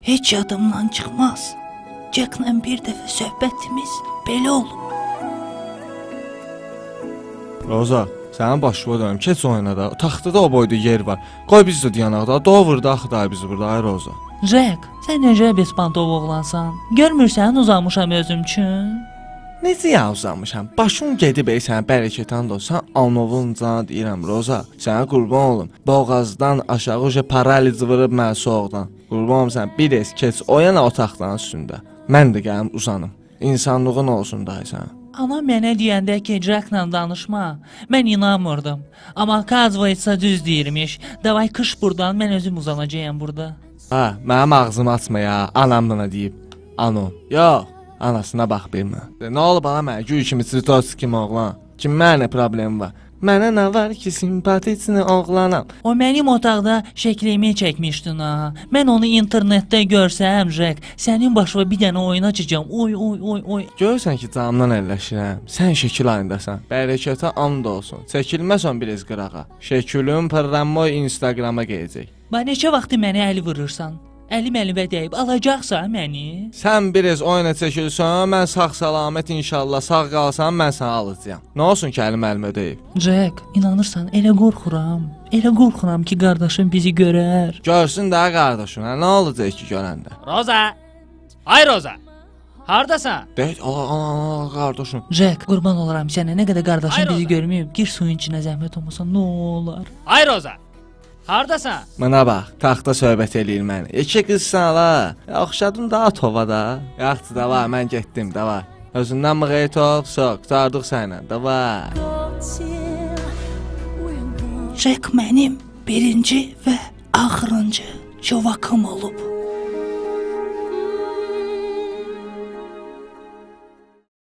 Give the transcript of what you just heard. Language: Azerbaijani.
Heç yadımdan çıxmaz. Jack'la bir dəfə söhbətimiz belə olub. Roza, sənin başına dönüm, keç oyna da. Taxtada o boyda yer var. Qoy biz də dayanaqda. Doğurda axı da bizi burada, ay Roza. Jack, sən necə bespantov oğlansan? Görmürsən uzanmışam özüm üçün? Necə ya uzanmışam? Başım gedib sənə bərəkətan olsan, Anovun canı deyirəm Roza. Sənə qurban olum. Boğazdan aşağı uca paraliz vurub mən soğuqdan. Qurban olum sən bir es keç oyana otaqdan üstündə. Mən də gəlim uzanım. İnsanlığın olsun da sən. Ana mənə deyəndə ki, Jack'la danışma, mən inanmırdım. Amma Kazvoytsa düz deyirmiş. Davay qış buradan, mən özüm uzanacağam burada. Ha, mənim ağzımı açma ya. Anam bana deyib. Ano. Yox, anasına bax bilmə. Nə olub ana mənə? Gül kimi Svitovski kimi oğlan. Kim mənə problem var? Mənə nə var ki, simpatisini oğlanam. O mənim otaqda şəklimi çəkmişdin ha. Mən onu internetdə görsəm, Jack, sənin başına bir dənə oyun açacağam. Oy. Görürsən ki, camdan əlləşirəm. Sən şəkil ayındasan. Bərəkətə and olsun. Çəkilməsən biraz qırağa. Şəkilin pırranmoy Instagrama gələcək. Bax neçə vaxtı mənə əli vurursan? Əlim əlimə dəyib alacaqsa məni? Sən biraz oyuna çəkilsən, mən sağ-salamat inşallah sağ qalsam mən səni alacağam. Nə olsun ki, əlim əlimə dəyib? Jack, inanırsan, elə qorxuram. Elə qorxuram ki, qardaşım bizi görər. Görsün də qardaşım, nə olacaq ki görəndə? Roza! Ay Roza! Hardasan? Deyək, ala qardaşım. Jack, qurban olaram sənə, nə qədər qardaşım Ay bizi Roza. görməyib, gir suyun içinə zəhmət olmasa nə olar? Ay Roza! Hardasan? Mənə bax, taxta söhbət eləyir məni. İki qızsan la. Oxşadın da tova da. Yaxşı da var, mən getdim, da var. Özündən mıqayət ol, soq, qutardıq sənə, da var. Jack mənim birinci və axırıncı çovakım olub.